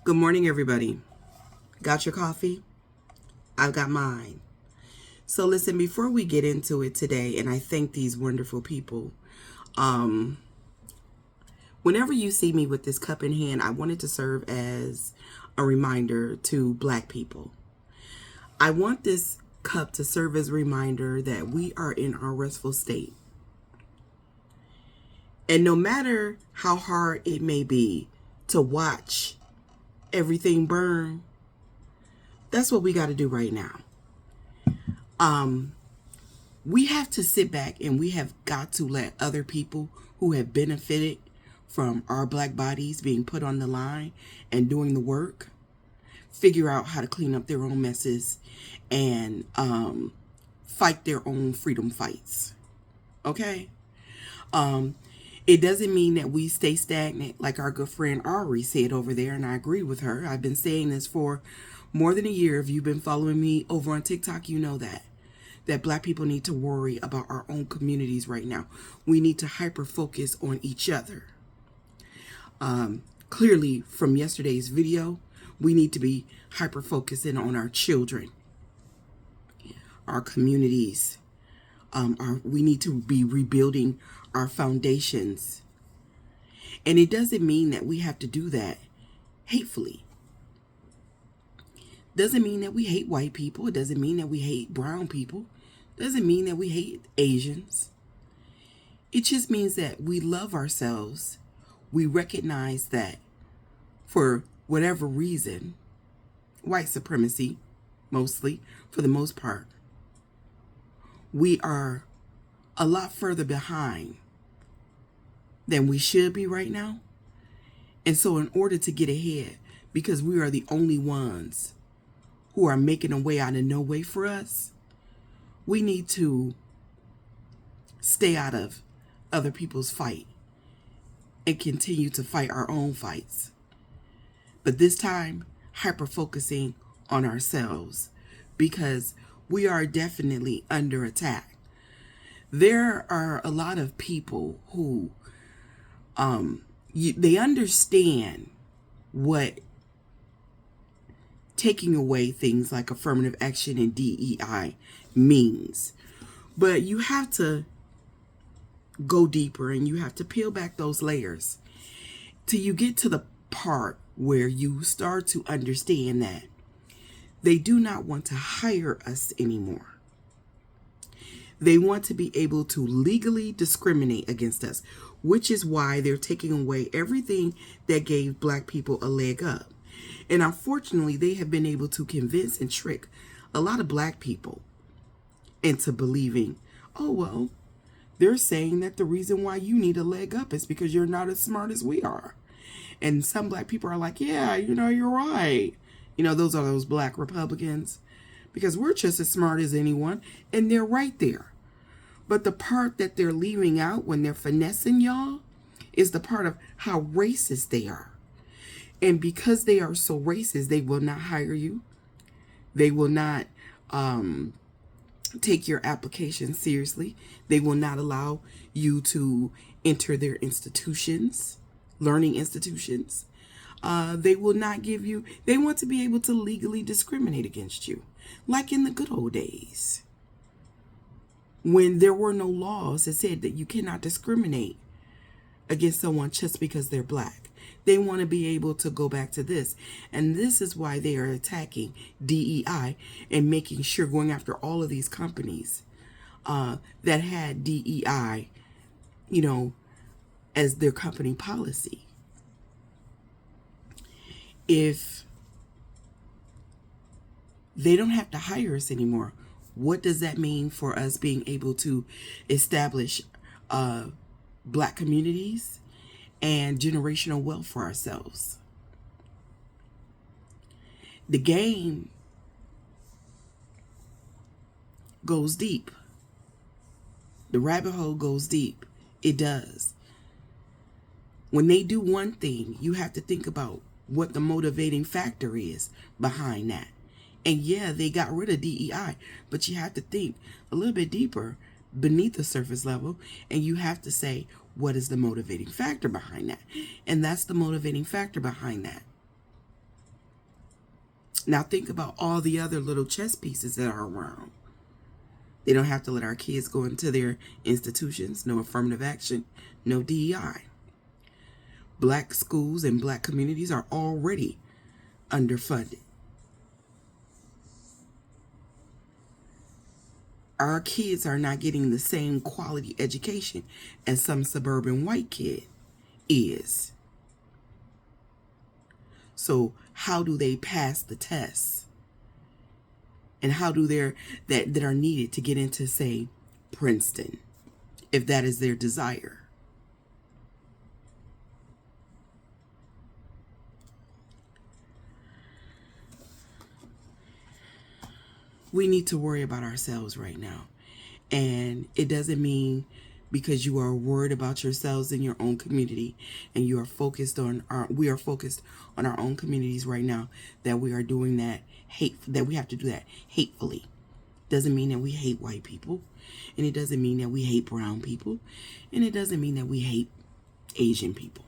Good morning, everybody. Got your coffee? I've got mine. So listen, before we get into it today, and I thank these wonderful people, whenever you see me with this cup in hand, I wanted to serve as a reminder to Black people. I want this cup to serve as a reminder that we are in our restful state. And no matter how hard it may be to watch everything burn, that's what we got to do right now. We have to sit back and we have got to let other people who have benefited from our Black bodies being put on the line and doing the work figure out how to clean up their own messes and fight their own freedom fights. Okay? It doesn't mean that we stay stagnant, like our good friend Ari said over there, and I agree with her. I've been saying this for more than a year. If you've been following me over on TikTok, you know that Black people need to worry about our own communities right now. We need to hyper focus on each other. Clearly, from yesterday's video, we need to be hyper focusing on our children, our communities. We need to be rebuilding our foundations. And it doesn't mean that we have to do that hatefully. Doesn't mean that we hate white people. It doesn't mean that we hate brown people. Doesn't mean that we hate Asians. It just means that we love ourselves. We recognize that for whatever reason, white supremacy, mostly, for the most part, we are a lot further behind than we should be right now. And so in order to get ahead, because we are the only ones who are making a way out of no way for us, we need to stay out of other people's fight and continue to fight our own fights. But this time, hyper focusing on ourselves, because we are definitely under attack. There are a lot of people who they understand what taking away things like affirmative action and DEI means. But you have to go deeper and you have to peel back those layers till you get to the part where you start to understand that they do not want to hire us anymore. They want to be able to legally discriminate against us, which is why they're taking away everything that gave Black people a leg up. And unfortunately, they have been able to convince and trick a lot of Black people into believing, oh, well, they're saying that the reason why you need a leg up is because you're not as smart as we are. And some Black people are like, yeah, you're right. Those are those Black Republicans, because we're just as smart as anyone, and they're right there. But the part that they're leaving out when they're finessing y'all is the part of how racist they are. And because they are so racist, they will not hire you. They will not take your application seriously. They will not allow you to enter their institutions, learning institutions. They will not give you, they want to be able to legally discriminate against you, like in the good old days, when there were no laws that said that you cannot discriminate against someone just because they're Black. They want to be able to go back to this. And this is why they are attacking DEI and making sure, going after all of these companies that had DEI, as their company policy. If they don't have to hire us anymore, what does that mean for us being able to establish Black communities and generational wealth for ourselves? The game goes deep. The rabbit hole goes deep. It does. When they do one thing, you have to think about what the motivating factor is behind that. And yeah, they got rid of DEI, but you have to think a little bit deeper beneath the surface level, and you have to say, what is the motivating factor behind that? And that's the motivating factor behind that. Now think about all the other little chess pieces that are around. They don't have to let our kids go into their institutions. No affirmative action, no DEI. Black schools and black communities are already underfunded. Our kids are not getting the same quality education as some suburban white kid is. So how do they pass the tests? And how do that are needed to get into, say, Princeton, if that is their desire? We need to worry about ourselves right now. And it doesn't mean because you are worried about yourselves in your own community and you are focused on we are focused on our own communities right now that we are doing that that we have to do that hatefully. Doesn't mean that we hate white people, and it doesn't mean that we hate brown people, and it doesn't mean that we hate Asian people.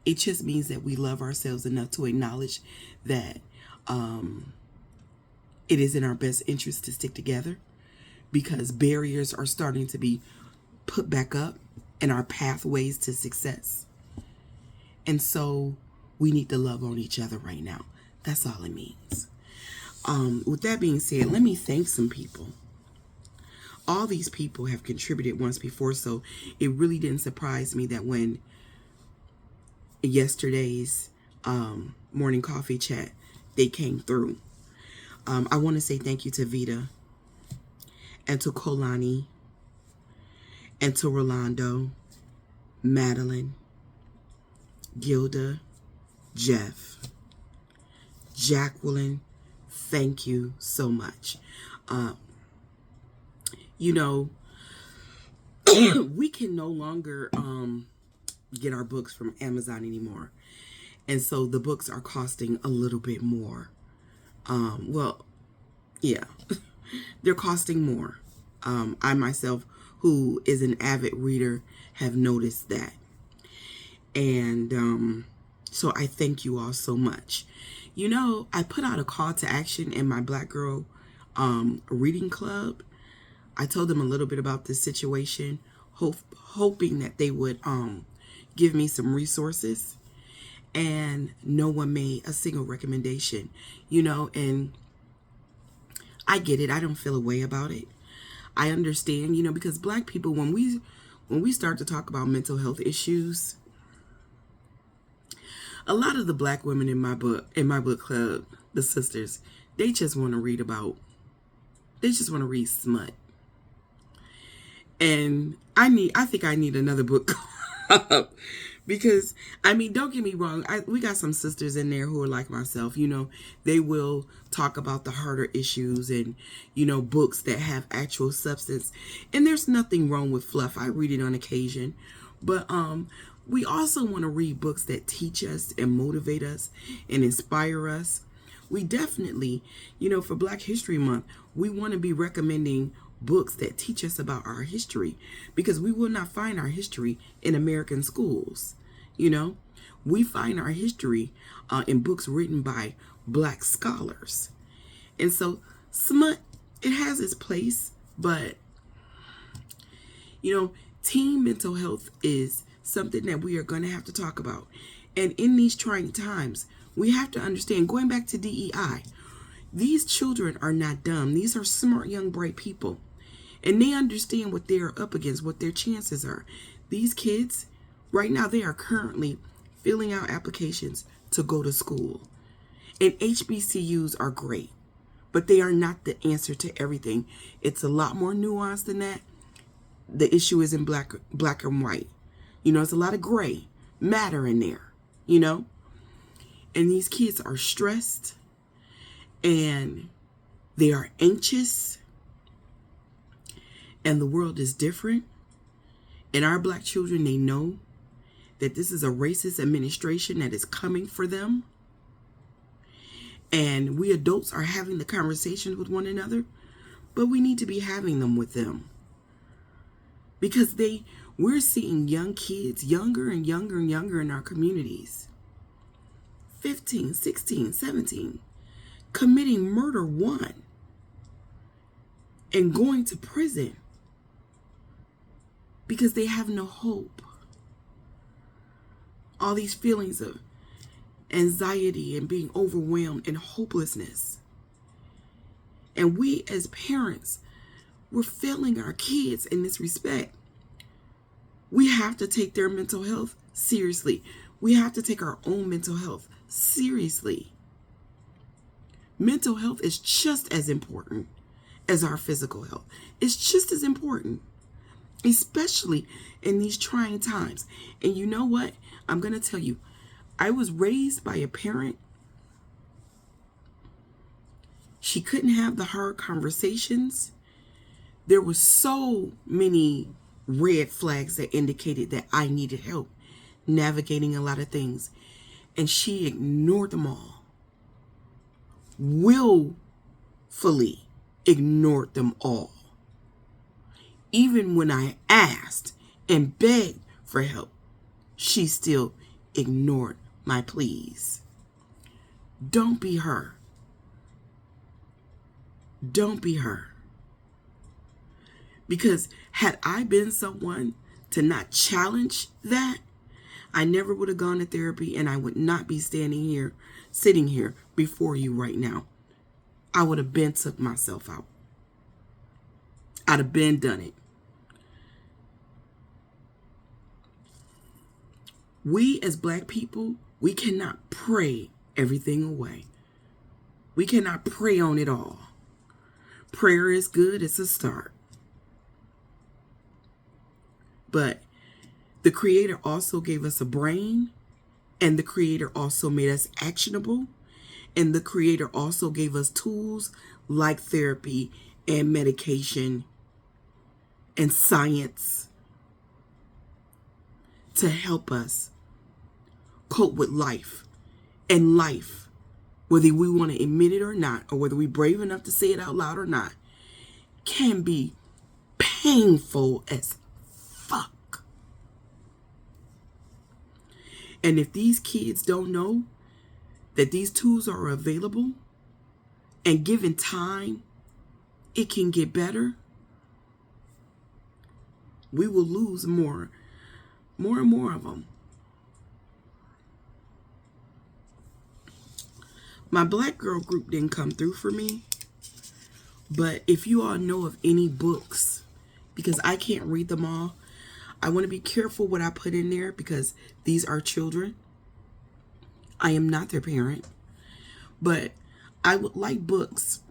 It just means that we love ourselves enough to acknowledge that it is in our best interest to stick together, because barriers are starting to be put back up in our pathways to success. And so we need to love on each other right now. That's all it means. With that being said, let me thank some people. All these people have contributed once before, so it really didn't surprise me that when yesterday's morning coffee chat, they came through. I want to say thank you to Vita and to Kolani and to Rolando, Madeline, Gilda, Jeff, Jacqueline. Thank you so much. You know, we can no longer get our books from Amazon anymore. And so the books are costing a little bit more. Well, yeah, they're costing more. I myself, who is an avid reader, have noticed that. And so I thank you all so much. You know, I put out a call to action in my Black Girl reading club. I told them a little bit about this situation, hoping that they would give me some resources. And no one made a single recommendation, you know, and I get it. I don't feel a way about it. I understand, you know, because Black people, when we start to talk about mental health issues, a lot of the Black women in my book club, the sisters, they just want to read smut. And I think I need another book club. Because, I mean, don't get me wrong. We got some sisters in there who are like myself. You know, they will talk about the harder issues and, you know, books that have actual substance. And there's nothing wrong with fluff. I read it on occasion. But we also want to read books that teach us and motivate us and inspire us. We definitely, you know, for Black History Month, we want to be recommending books that teach us about our history, because we will not find our history in American schools. You know, we find our history in books written by Black scholars. And so smut, it has its place, but, you know, teen mental health is something that we are going to have to talk about. And in these trying times, we have to understand, going back to DEI, these children are not dumb. These are smart, young, bright people. And they understand what they're up against, what their chances are. These kids, right now, they are currently filling out applications to go to school. And HBCUs are great, but they are not the answer to everything. It's a lot more nuanced than that. The issue isn't black and white. You know, it's a lot of gray matter in there, you know. And these kids are stressed and they are anxious. And the world is different. And our Black children, they know that this is a racist administration that is coming for them. And we adults are having the conversations with one another, but we need to be having them with them. Because we're seeing young kids, younger and younger and younger in our communities, 15, 16, 17, committing murder 1, and going to prison because they have no hope. All these feelings of anxiety and being overwhelmed and hopelessness. And we as parents, we're failing our kids in this respect. We have to take their mental health seriously. We have to take our own mental health seriously. Mental health is just as important as our physical health. It's just as important, especially in these trying times. And you know what? I'm going to tell you, I was raised by a parent. She couldn't have the hard conversations. There were so many red flags that indicated that I needed help navigating a lot of things. And she ignored them all. Willfully ignored them all. Even when I asked and begged for help, she still ignored my pleas. Don't be her. Don't be her. Because had I been someone to not challenge that, I never would have gone to therapy, and I would not be sitting here before you right now. I would have been took myself out. I'd have been done it. We as Black people, we cannot pray everything away. We cannot pray on it all. Prayer is good. It's a start. But the Creator also gave us a brain, and the Creator also made us actionable, and the Creator also gave us tools like therapy and medication and science to help us cope with life. And life, whether we want to admit it or not, or whether we're brave enough to say it out loud or not, can be painful as fuck. And if these kids don't know that these tools are available, and given time, it can get better, we will lose more and more of them. My Black girl group didn't come through for me, but if you all know of any books, because I can't read them all, I want to be careful what I put in there because these are children. I am not their parent, but I would like books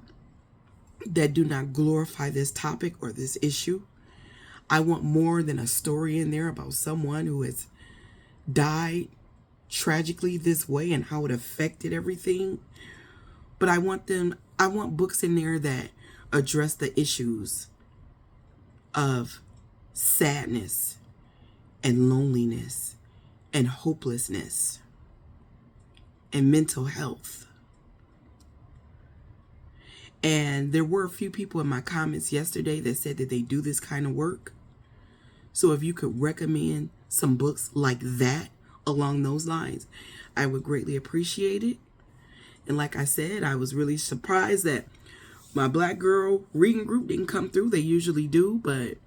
that do not glorify this topic or this issue. I want more than a story in there about someone who has died tragically this way and how it affected everything. But I want books in there that address the issues of sadness and loneliness and hopelessness and mental health. And there were a few people in my comments yesterday that said that they do this kind of work. So if you could recommend some books like that along those lines, I would greatly appreciate it. And like I said, I was really surprised that my Black girl reading group didn't come through. They usually do, but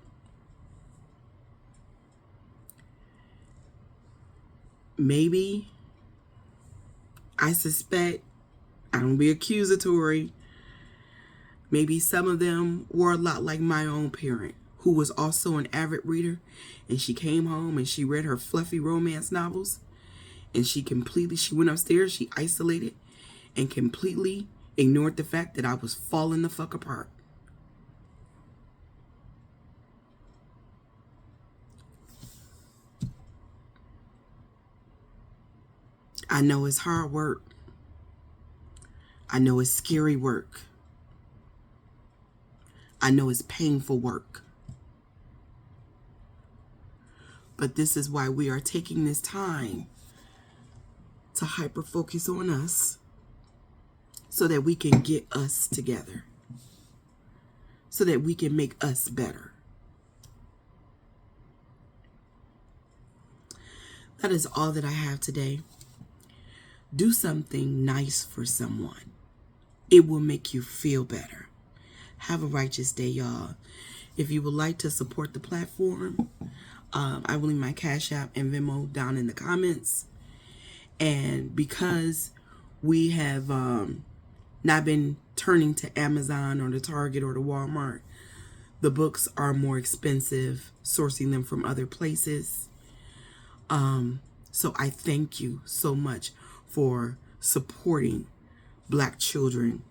maybe, I suspect, I don't be accusatory, maybe some of them were a lot like my own parent, who was also an avid reader, and she came home and she read her fluffy romance novels, and she went upstairs, she isolated, and completely ignored the fact that I was falling the fuck apart. I know it's hard work. I know it's scary work. I know it's painful work. But this is why we are taking this time to hyper focus on us so that we can get us together, so that we can make us better. That is all that I have today. Do something nice for someone. It will make you feel better. Have a righteous day, y'all. If you would like to support the platform, I will leave my Cash App and Venmo down in the comments. And because we have not been turning to Amazon or the Target or the Walmart, the books are more expensive, sourcing them from other places. So I thank you so much for supporting Black children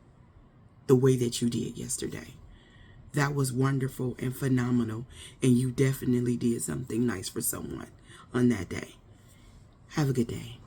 the way that you did yesterday. That was wonderful and phenomenal, and you definitely did something nice for someone on that day. Have a good day.